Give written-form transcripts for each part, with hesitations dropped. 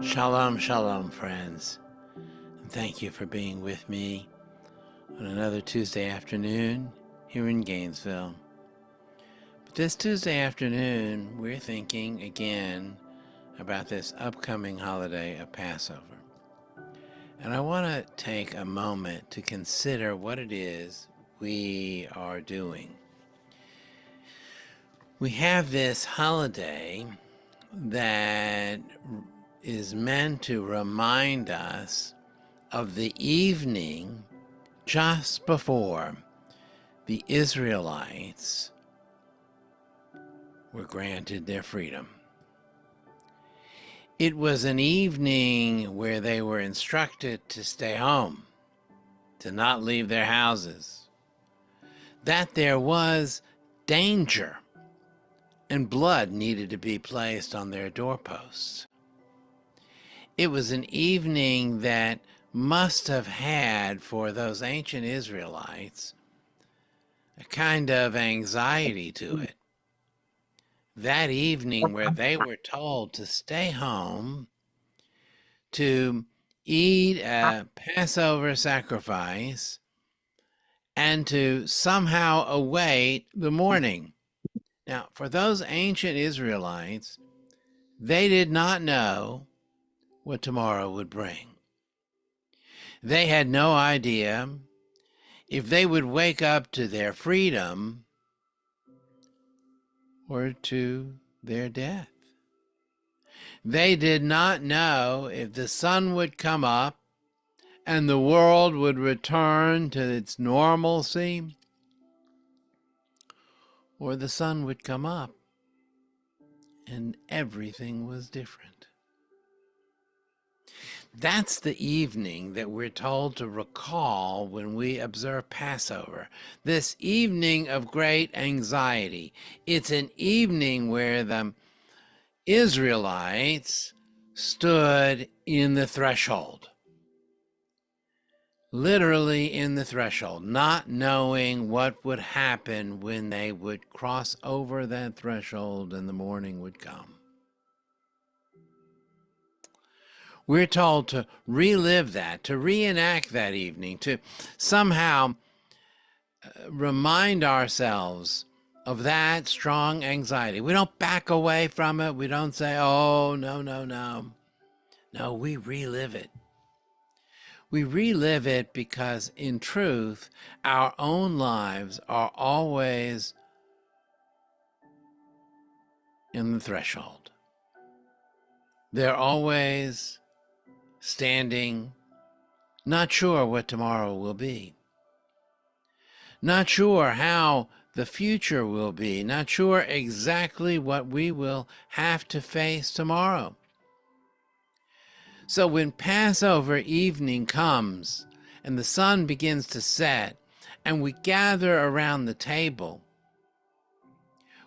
Shalom, shalom, friends. And thank you for being with me on another Tuesday afternoon here in Gainesville. But this Tuesday afternoon, we're thinking again about this upcoming holiday of Passover. And I want to take a moment to consider what it is we are doing. We have this holiday that is meant to remind us of the evening just before the Israelites were granted their freedom. It was an evening where they were instructed to stay home, to not leave their houses, that there was danger and blood needed to be placed on their doorposts. It was an evening that must have had for those ancient Israelites a kind of anxiety to it. That evening where they were told to stay home, to eat a Passover sacrifice, and to somehow await the morning. Now, for those ancient Israelites, they did not know what tomorrow would bring. They had no idea if they would wake up to their freedom or to their death. They did not know if the sun would come up and the world would return to its normalcy, or the sun would come up and everything was different. That's the evening that we're told to recall when we observe Passover. This evening of great anxiety. It's an evening where the Israelites stood in the threshold. Literally in the threshold, not knowing what would happen when they would cross over that threshold and the morning would come. We're told to relive that, to reenact that evening, to somehow remind ourselves of that strong anxiety. We don't back away from it. We don't say, oh, no, no, no. No, we relive it. We relive it because, in truth, our own lives are always in the threshold. They're always standing, not sure what tomorrow will be, not sure how the future will be, not sure exactly what we will have to face tomorrow. So when Passover evening comes and the sun begins to set and we gather around the table,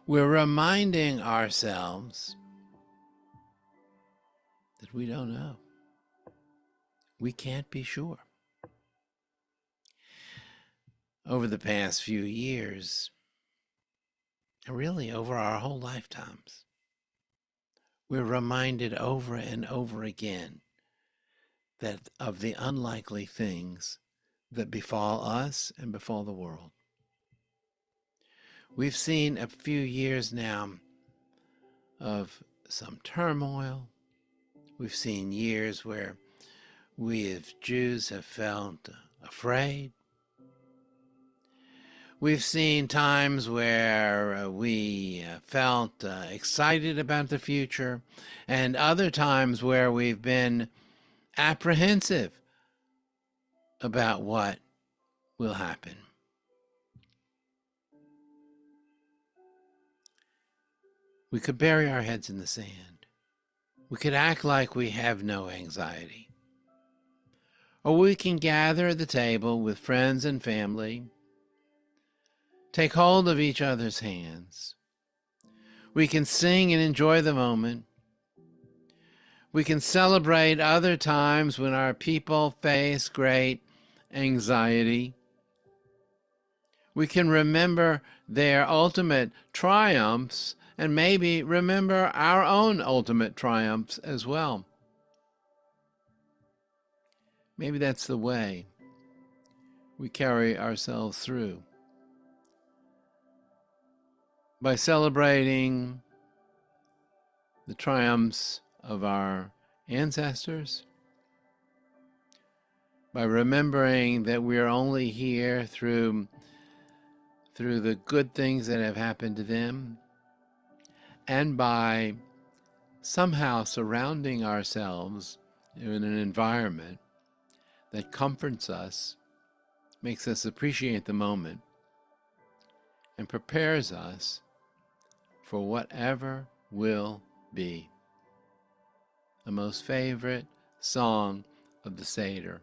we're reminding ourselves that we don't know. We can't be sure. Over the past few years, and really over our whole lifetimes, we're reminded over and over again that of the unlikely things that befall us and befall the world. We've seen a few years now of some turmoil. We've seen years where we as Jews have felt afraid. We've seen times where we felt excited about the future, and other times where we've been apprehensive about what will happen. We could bury our heads in the sand. We could act like we have no anxiety. Or we can gather at the table with friends and family, take hold of each other's hands. We can sing and enjoy the moment. We can celebrate other times when our people face great anxiety. We can remember their ultimate triumphs and maybe remember our own ultimate triumphs as well. Maybe that's the way we carry ourselves through. By celebrating the triumphs of our ancestors, by remembering that we are only here through the good things that have happened to them, and by somehow surrounding ourselves in an environment that comforts us, makes us appreciate the moment, and prepares us for whatever will be. The most favorite song of the Seder,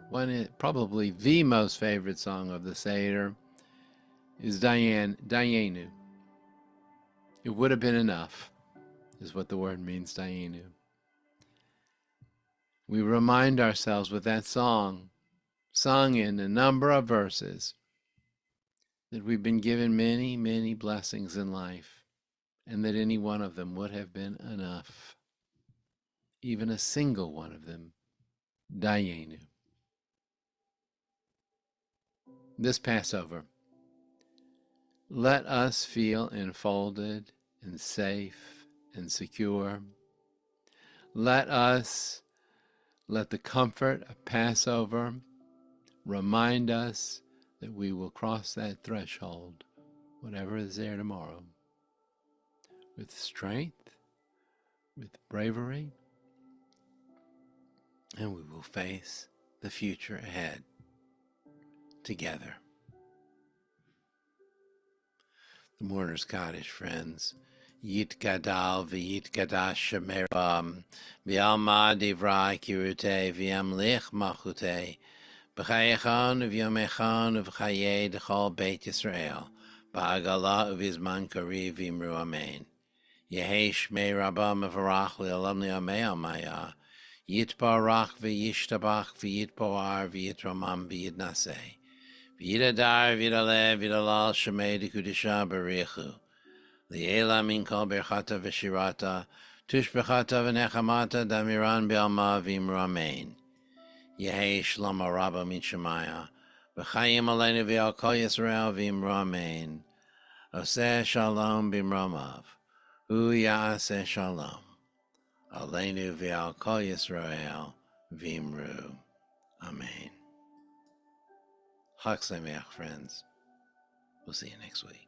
probably the most favorite song of the Seder, is Dayenu. It would have been enough, is what the word means, Dayenu. We remind ourselves with that song, sung in a number of verses, that we've been given many, many blessings in life, and that any one of them would have been enough. Even a single one of them, Dayenu. This Passover, let us feel enfolded and safe and secure. Let the comfort of Passover remind us that we will cross that threshold, whatever is there tomorrow, with strength, with bravery, and we will face the future ahead together. The Mourner's Cottage, friends. Yit gadal v'yit gadash shemeram v'alma divrei kirute v'yamlich machute b'chayechan v'yomechan v'chayei d'chol Beit Yisrael ba'agala uvizman kari v'imru amen. Yehi shmei rabba mevarach le'olam le'amei amaya yitbarach v'yishtabach v'yitpoar v'yitramam v'yitnaseh v'yitadar v'yitalev v'yitalal shemei d'kudisha b'richu Li'ela min kol berchata v'shirata, tushbechata v'nechamata damiran be'alma v'imru amen. Yehi shlom rabba min shemaya, v'chayim aleinu v'al kol Yisrael v'imru amen. Oseh shalom b'imromav, hu ya'aseh shalom. Aleinu v'al kol Yisrael v'imru amen. Chag Sameach, friends. We'll see you next week.